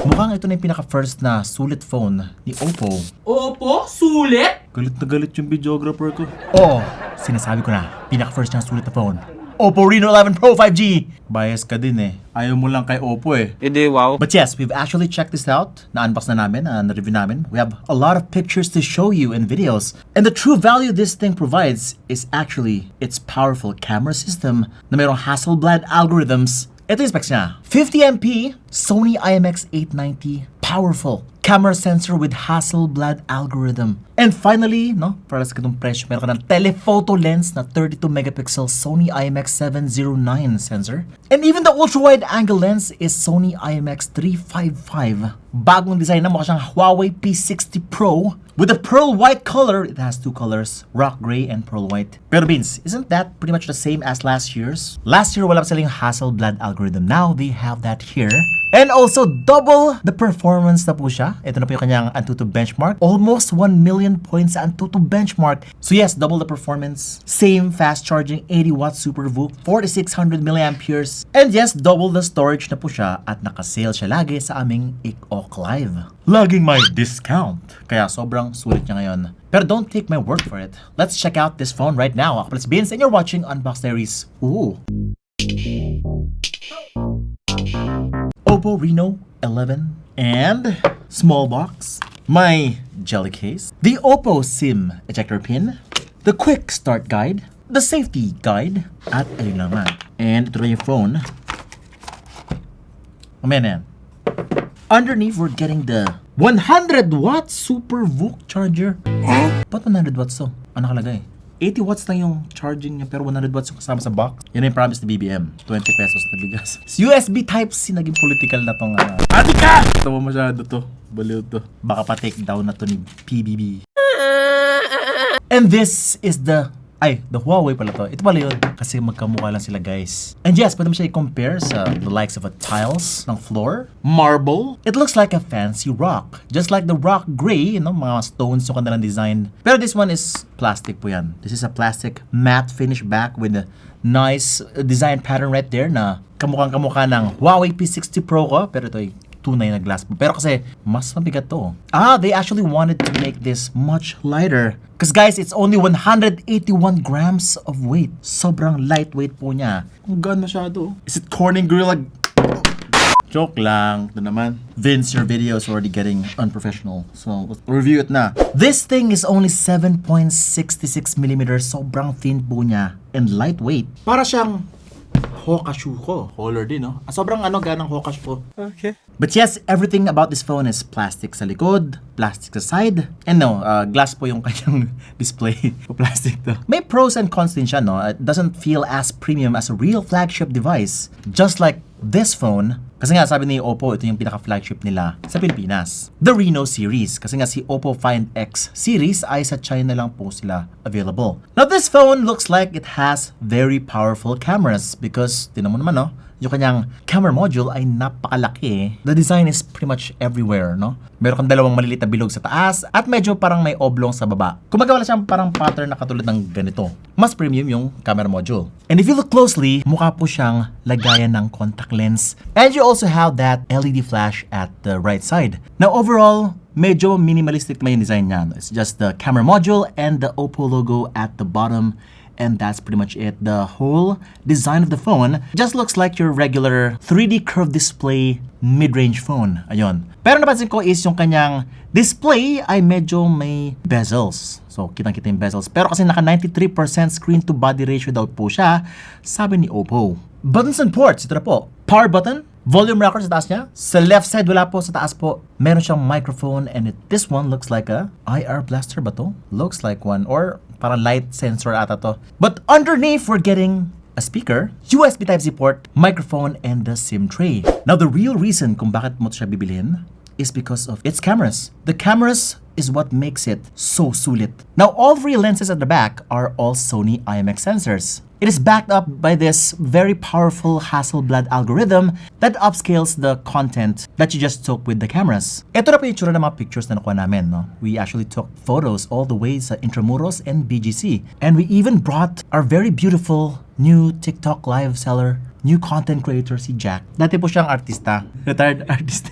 Mukhang ito na yung pinaka-first na sulit phone ni OPPO. OPPO? Sulit? Galit na galit yung videographer ko. Oo, sinasabi ko na, pinaka-first na sulit na phone. OPPO Reno11 Pro 5G! Bias ka din eh. Ayaw mo lang kay OPPO eh. Hindi, wow. But yes, we've actually checked this out. Na-unbox na namin, na-review namin. We have a lot of pictures to show you and videos. And the true value this thing provides is actually its powerful camera system na mayroong hasselblad algorithms. Ito yung specs niya. 50MP, Sony IMX890, powerful camera sensor with hasselblad algorithm. And finally, no, para sa ganung presyo, meron ka ng telephoto lens na 32 megapixel Sony IMX709 sensor. And even the ultra-wide angle lens is Sony IMX355. Bagong design na mukha siyang Huawei P60 Pro. With a pearl white color, it has two colors, rock gray and pearl white. Pero Vince, isn't that pretty much the same as last year's? Last year, wala pa silang hasselblad algorithm. Now, they have that here. And also, double the performance na po siya. Ito na po yung kanyang Antutu benchmark. Almost 1 million points sa Antutu benchmark. So yes, double the performance. Same fast charging, 80 watt super VOOC, 4600 milliamperes. And yes, double the storage na po siya at nakasale siya lagi sa aming IKOK Live. Laging may discount. Kaya sobrang sulit niya ngayon. Pero don't take my word for it. Let's check out this phone right now. Ako pala si Vince and you're watching Unbox Diaries. Ooh. OPPO Reno11 and small box, my jelly case, the OPPO SIM ejector pin, the quick start guide, the safety guide, at ayun naman. And ito na yung phone. Mamaya na yan. Underneath, we're getting the 100 watt super VOOC charger. Ba't 100 watts to? Ano nakalagay? 80 watts lang yung charging niya pero 100 watts yung kasama sa box. Yan yung promise ni BBM. 20 pesos na bigas. USB Type-C naging political na tong Ate ka! Tawa masyado to. Baliw to. Baka pa take down na to ni PBB. And this is the Huawei pala to. Ito pala yun. Kasi magkamukha lang sila guys. And yes, pwede mo siya i-compare sa the likes of a tiles ng floor. Marble. It looks like a fancy rock. Just like the rock gray, you know, mga stones yung kanilang design. Pero this one is plastic po yan. This is a plastic matte finish back with a nice design pattern right there na kamukhang-kamukha ng Huawei P60 Pro ko. Pero ito ay tunay na glass. Pero kasi mas mabigat to. They actually wanted to make this much lighter. Because guys, it's only 181 grams of weight. Sobrang lightweight po niya. Ang gaan masyado. Is it corning gorilla? Joke lang. Ito naman. Vince, your video is already getting unprofessional. So, let's review it na. This thing is only 7.66 millimeters. Sobrang thin po niya. And lightweight. Para siyang Hoka shoe ko. Holler din, no? Sobrang ganang Hoka shoe ko. Okay. But yes, everything about this phone is plastic sa likod, plastic sa side, and no, glass po yung kanyang display. Plastic to. May pros and cons din siya, no? It doesn't feel as premium as a real flagship device. Just like this phone, kasi nga sabi ni OPPO, ito yung pinaka-flagship nila sa Pilipinas. The Reno series. Kasi nga si OPPO Find X series ay sa China lang po sila available. Now this phone looks like it has very powerful cameras because, tinan mo naman, no? Yung kanyang camera module ay napakalaki. The design is pretty much everywhere, no? Meron kang dalawang maliliit na bilog sa taas at medyo parang may oblong sa baba. Kumbaga wala siyang parang pattern na katulad ng ganito. Mas premium yung camera module. And if you look closely, mukha po siyang lagayan ng contact lens. And you also have that LED flash at the right side. Now overall, medyo minimalistic lang yung design niya. It's just the camera module and the OPPO logo at the bottom. And that's pretty much it. The whole design of the phone just looks like your regular 3D curved display mid-range phone. Ayun. Pero napansin ko is yung kanyang display ay medyo may bezels. So, kitang-kita yung bezels. Pero kasi naka 93% screen to body ratio daw po siya, sabi ni OPPO. Buttons and ports, ito na po. Power button, volume rocker sa taas niya. Sa left side, wala po. Sa taas po, meron siyang microphone. And this one looks like a IR blaster ba to? Looks like one. Or parang light sensor ata to. But underneath, we're getting a speaker, USB Type-C port, microphone, and the SIM tray. Now, the real reason kung bakit mo siya bibilhin is because of its cameras. The cameras is what makes it so sulit. Now, all three lenses at the back are all Sony IMX sensors. It is backed up by this very powerful Hasselblad algorithm that upscales the content that you just took with the cameras. Ito na po yung tsura ng mga pictures na nakuha namin. No? We actually took photos all the way sa Intramuros and BGC. And we even brought our very beautiful new TikTok live seller, new content creator si Jack. Dati po siyang artista. Retired artist.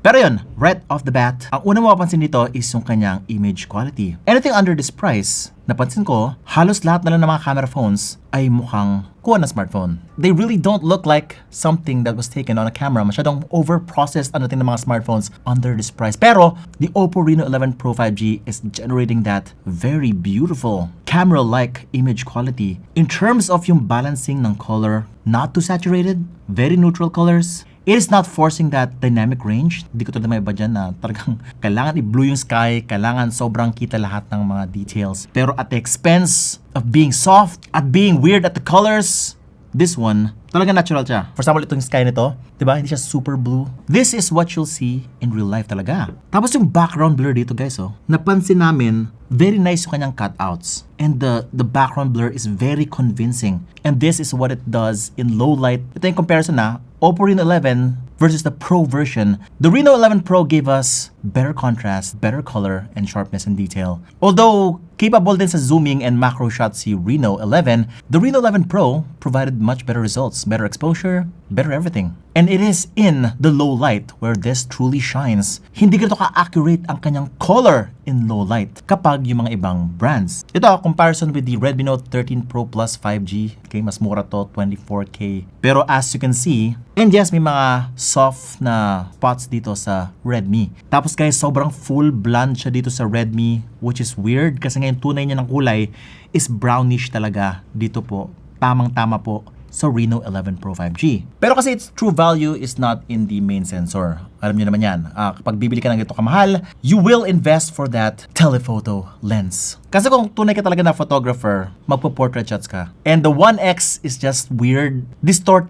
Pero yun, right off the bat, ang una mapapansin dito is yung kanyang image quality. Anything under this price, napansin ko, halos lahat na lang ng mga camera phones ay mukhang kuha na smartphone. They really don't look like something that was taken on a camera. Masyadong over-processed ang dating ng mga smartphones under this price. Pero, the OPPO Reno11 Pro 5G is generating that very beautiful camera-like image quality. In terms of yung balancing ng color, not too saturated, very neutral colors. It is not forcing that dynamic range. Hindi ko to may iba dyan na talagang kailangan i-blue yung sky, kailangan sobrang kita lahat ng mga details. Pero at the expense of being soft, at being weird at the colors, this one, talagang natural siya. For example, itong sky nito, diba? Hindi siya super blue. This is what you'll see in real life talaga. Tapos yung background blur dito guys, napansin namin, very nice yung kanyang cutouts. And the background blur is very convincing. And this is what it does in low light. Ito yung comparison na, OPPO Reno11 versus the Pro version. The Reno11 Pro gave us better contrast, better color, and sharpness and detail. Although capable din sa zooming and macro shots si Reno11, the Reno11 Pro provided much better results, better exposure, better everything. And it is in the low light where this truly shines. Hindi ganito ka-accurate ang kanyang color in low light kapag yung mga ibang brands. Ito, comparison with the Redmi Note 13 Pro Plus 5G. Okay, mas mura to, 24K. Pero as you can see, and yes, may mga soft na spots dito sa Redmi. Tapos guys, sobrang full blonde siya dito sa Redmi, which is weird kasi ngayon tunay niya ng kulay is brownish talaga dito po. Tamang-tama po sa Reno11 Pro 5G. Pero kasi its true value is not in the main sensor. Alam niyo naman yan. Kapag bibili ka ng ito kamahal, you will invest for that telephoto lens. Kasi kung tunay ka talaga na photographer, magpo-portrait shots ka. And the 1X is just weird.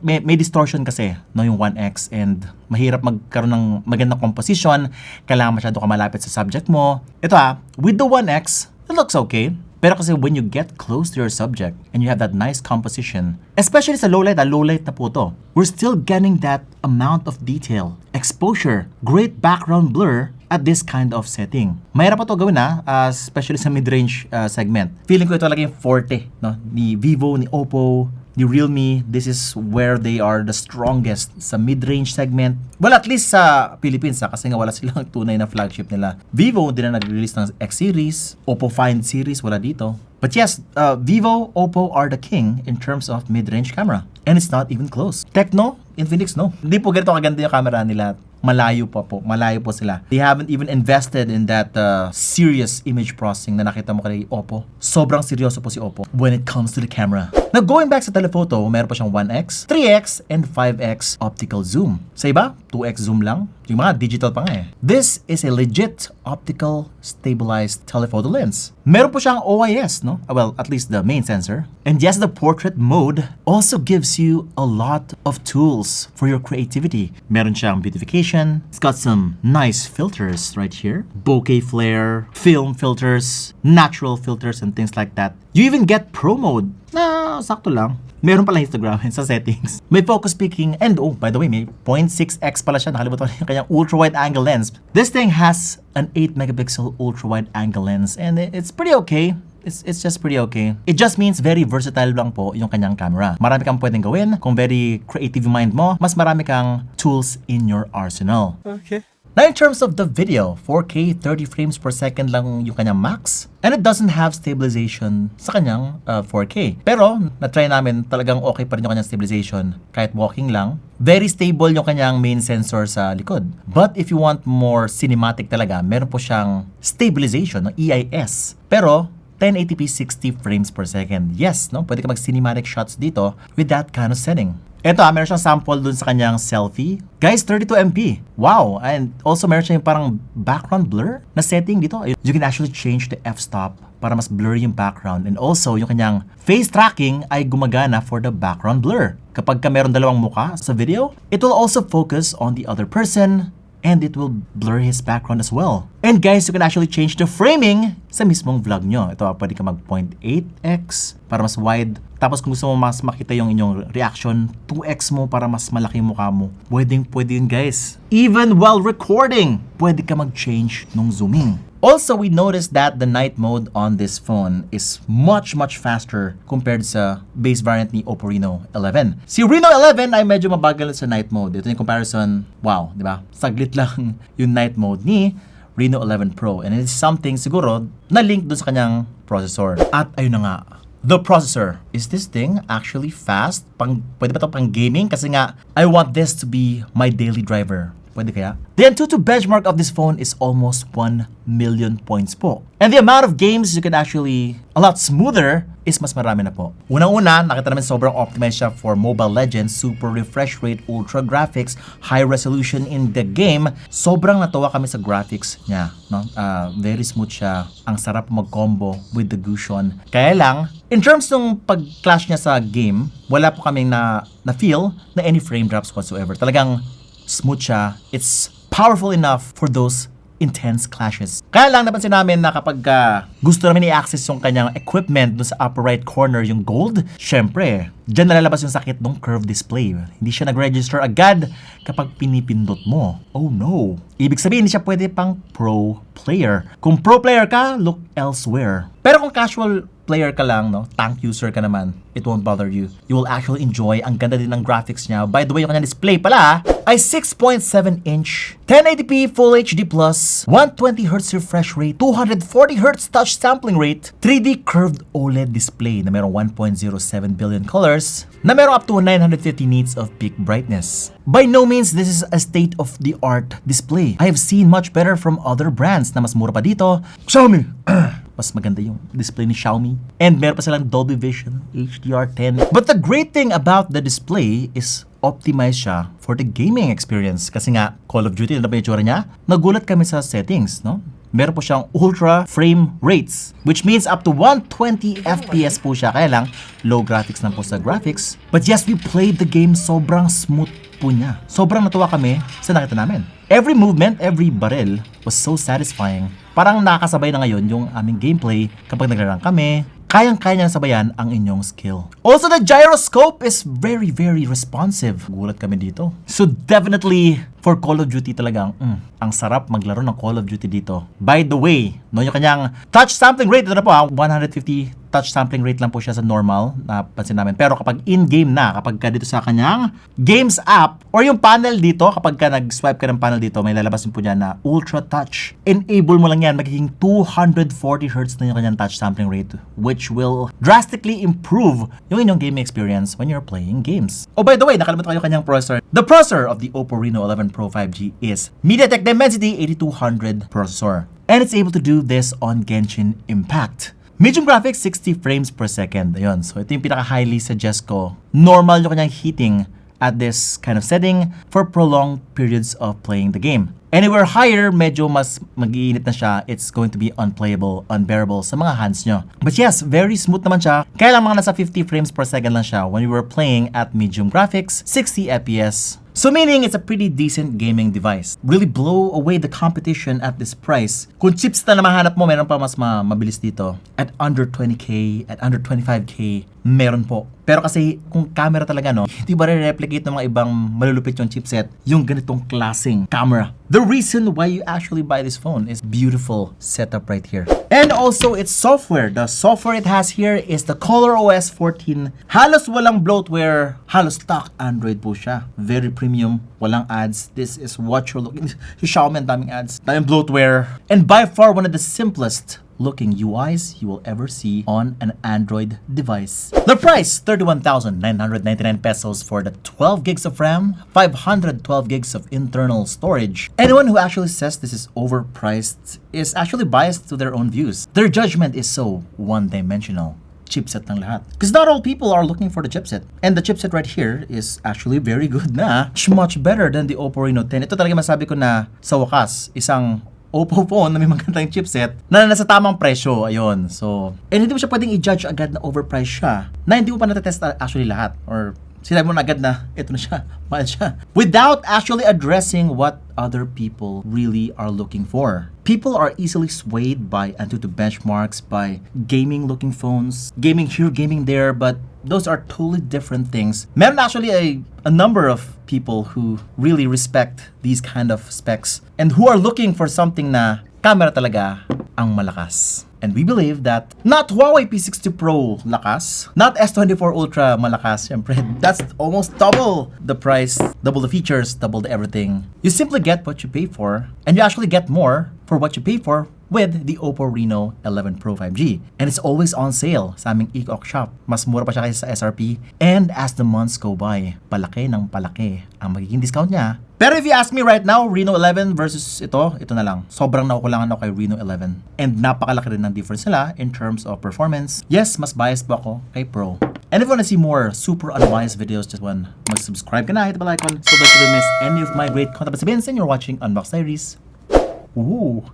May distortion kasi, no, yung 1X. And mahirap magkaroon ng magandang composition. Kailangan masyado ka malapit sa subject mo. Ito with the 1X, it looks okay. Pero kasi when you get close to your subject and you have that nice composition, especially sa low light na po to, we're still getting that amount of detail, exposure, great background blur at this kind of setting. Mahirap pa to gawin especially sa mid-range segment. Feeling ko ito talaga yung forte, no? Ni Vivo, ni Oppo, ni Realme. This is where they are the strongest sa mid-range segment. Well, at least sa Philippines kasi nga wala silang tunay na flagship nila. Vivo din na nag-release ng X series, Oppo Find series wala dito. But yes, Vivo, Oppo are the king in terms of mid-range camera. And it's not even close. Tecno, Infinix, no. Hindi po ganito kaganda yung camera nila. Malayo po sila. They haven't even invested in that serious image processing na nakita mo kay Oppo. Sobrang seryoso po si Oppo when it comes to the camera. Now going back sa telephoto, meron pa siyang 1x, 3x, and 5x optical zoom. Sa iba, 2x zoom lang. Yung mga digital pa nga This is a legit optical stabilized telephoto lens. Meron po siyang OIS, no? Well, at least the main sensor. And yes, the portrait mode also gives you a lot of tools for your creativity. Meron siyang beautification. It's got some nice filters right here. Bokeh flare, film filters, natural filters, and things like that. You even get pro mode. Sakto lang. Meron pala Instagram sa settings. May focus peaking and by the way, may 0.6x pala siya. Nakalimutan ko yung kanyang ultra-wide angle lens. This thing has an 8 megapixel ultra-wide angle lens and it's pretty okay. It's just pretty okay. It just means very versatile lang po yung kanyang camera. Marami kang pwedeng gawin. Kung very creative mind mo, mas marami kang tools in your arsenal. Okay. Now in terms of the video, 4K 30 frames per second lang yung kanyang max. And it doesn't have stabilization sa kanyang 4K. Pero, na-try namin, talagang okay pa rin yung kanyang stabilization. Kahit walking lang. Very stable yung kanyang main sensor sa likod. But if you want more cinematic talaga, meron po siyang stabilization, EIS. Pero, 1080p 60 frames per second. Yes, no? Pwede ka mag-cinematic shots dito with that kind of setting. Ito meron siyang sample dun sa kanyang selfie. Guys, 32MP. Wow! And also meron siyang parang background blur na setting dito. You can actually change the f-stop para mas blurry yung background. And also, yung kanyang face tracking ay gumagana for the background blur. Kapag ka meron dalawang muka sa video, it will also focus on the other person and it will blur his background as well. And guys, you can actually change the framing sa mismong vlog nyo. Ito, pwede ka mag 0.8x para mas wide. Tapos kung gusto mo mas makita yung inyong reaction, 2x mo para mas malaki yung mukha mo. Pwede yun guys. Even while recording, pwede ka mag-change nung zooming. Also, we noticed that the night mode on this phone is much faster compared sa base variant ni OPPO Reno11. Si Reno11 ay medyo mabagal sa night mode. Ito yung comparison, wow, di ba? Saglit lang yung night mode ni Reno11 Pro. And it's something siguro na link dun sa kanyang processor. At ayun na nga, the processor. Is this thing actually fast? Pwede ba ito pang gaming? Kasi nga, I want this to be my daily driver. Pwede kaya? The Antutu benchmark of this phone is almost 1 million points po. And the amount of games you can actually a lot smoother is mas marami na po. Unang-una, nakita namin sobrang optimized siya for Mobile Legends, super refresh rate, ultra graphics, high resolution in the game. Sobrang natuwa kami sa graphics niya. No? Very smooth siya. Ang sarap mag-combo with the Gusion. Kaya lang, in terms ng pag-clash niya sa game, wala po kaming na-feel na any frame drops whatsoever. Talagang smooth siya. It's powerful enough for those intense clashes. Kaya lang napansin namin na kapag gusto namin i-access yung kanyang equipment dun sa upper right corner, yung gold, syempre, dyan nalalabas yung sakit ng curved display. Hindi siya nag-register agad kapag pinipindot mo. Oh no. Ibig sabihin, hindi siya pwede pang pro player. Kung pro player ka, look elsewhere. Pero kung casual player ka lang, no, tank user ka naman, it won't bother you. You will actually enjoy. Ang ganda din ng graphics niya. By the way, yung kanyang display pala ay 6.7-inch, 1080p Full HD+, 120Hz refresh rate, 240Hz touch sampling rate, 3D curved OLED display na merong 1.07 billion colors, na merong up to 950 nits of peak brightness. By no means this is a state-of-the-art display. I have seen much better from other brands na mas mura pa dito. Xiaomi! Mas maganda yung display ni Xiaomi. And meron pa silang Dolby Vision, HDR10. But the great thing about the display is optimized siya for the gaming experience. Kasi nga, Call of Duty, ano ba yung tsura niya? Nagulat kami sa settings, no? Meron po siyang ultra frame rates, which means up to 120 FPS po siya. Kaya lang, low graphics lang po sa graphics. But yes, we played the game, sobrang smooth po niya. Sobrang natuwa kami sa nakita namin. Every movement, every barrel was so satisfying. Parang nakakasabay na ngayon yung aming gameplay kapag nagrarang kami. Kayang-kaya niya sabayan ang inyong skill. Also, the gyroscope is very responsive. Gulat kami dito. So definitely, for Call of Duty talagang, ang sarap maglaro ng Call of Duty dito. By the way, no, yung kanyang touch sampling rate, ito na po 150 touch sampling rate lang po siya sa normal, napansin namin. Pero kapag in-game na, kapag ka dito sa kanyang Games app, or yung panel dito, kapag ka nag-swipe ka ng panel dito, may lalabas po dyan na Ultra Touch. Enable mo lang yan, magiging 240Hz na yung kanyang touch sampling rate, which will drastically improve yung inyong gaming experience when you're playing games. Oh, by the way, nakalimutan ko yung kanyang processor. The processor of the OPPO Reno11 Pro 5G is MediaTek Dimensity 8200 processor. And it's able to do this on Genshin Impact. Medium graphics, 60 frames per second. Ayun. So, ito yung pinaka-highly suggest ko. Normal yung kanyang heating at this kind of setting for prolonged periods of playing the game. Anywhere higher, medyo mas mag-iinit na siya. It's going to be unplayable, unbearable sa mga hands nyo. But yes, very smooth naman siya. Kaya lang mga nasa 50 frames per second lang siya when we were playing at medium graphics, 60 FPS. So meaning it's a pretty decent gaming device. Really blow away the competition at this price. Kung chips na mahanap mo, meron pa mas mabilis dito. At under 20k, at under 25k, meron po. Pero kasi kung camera talaga, no, hindi ba re-replicate ng mga ibang malulupit yung chipset, yung ganitong klaseng camera. The reason why you actually buy this phone is beautiful setup right here. And also its software. The software it has here is the ColorOS 14. Halos walang bloatware, halos stock Android po siya. Very premium, walang ads. This is what you're looking. Yung Xiaomi, ang daming ads, daming bloatware. And by far one of the simplest looking UIs you will ever see on an Android device. The price, 31,999 pesos for the 12 gigs of RAM, 512 gigs of internal storage. Anyone who actually says this is overpriced is actually biased to their own views. Their judgment is so one-dimensional. Chipset ng lahat. Because not all people are looking for the chipset. And the chipset right here is actually very good na. Much better than the OPPO Reno10. Ito talaga masabi ko na sa wakas, isang OPPO phone na may magandang chipset na nasa tamang presyo. Ayun. So, and hindi mo siya pwedeng i-judge agad na overpriced siya na hindi mo pa natetest actually lahat or sinabi mo na agad na ito na siya, mahal siya. Without actually addressing what other people really are looking for. People are easily swayed by Antutu benchmarks, by gaming-looking phones, gaming here, gaming there, but those are totally different things. Meron actually a number of people who really respect these kind of specs and who are looking for something na camera talaga ang malakas. And we believe that not Huawei P60 Pro lakas, not S24 Ultra malakas, syempre. That's almost double the price, double the features, double the everything. You simply get what you pay for, and you actually get more for what you pay for with the OPPO Reno11 Pro 5G. And it's always on sale sa aming e-cock shop. Mas mura pa siya kaysa sa SRP. And as the months go by, palaki ng palaki ang magiging discount niya. Pero if you ask me right now, Reno 11 versus ito na lang. Sobrang nakukulangan ako kay Reno 11. And napakalaki rin ng difference nila in terms of performance. Yes, mas biased po ako kay Pro. And if you want to see more super unbiased videos, just mag-subscribe ka na, hit the bell icon so that you don't miss any of my great content. Sabihin sa inyo, you're watching Unbox Diaries. Ooh.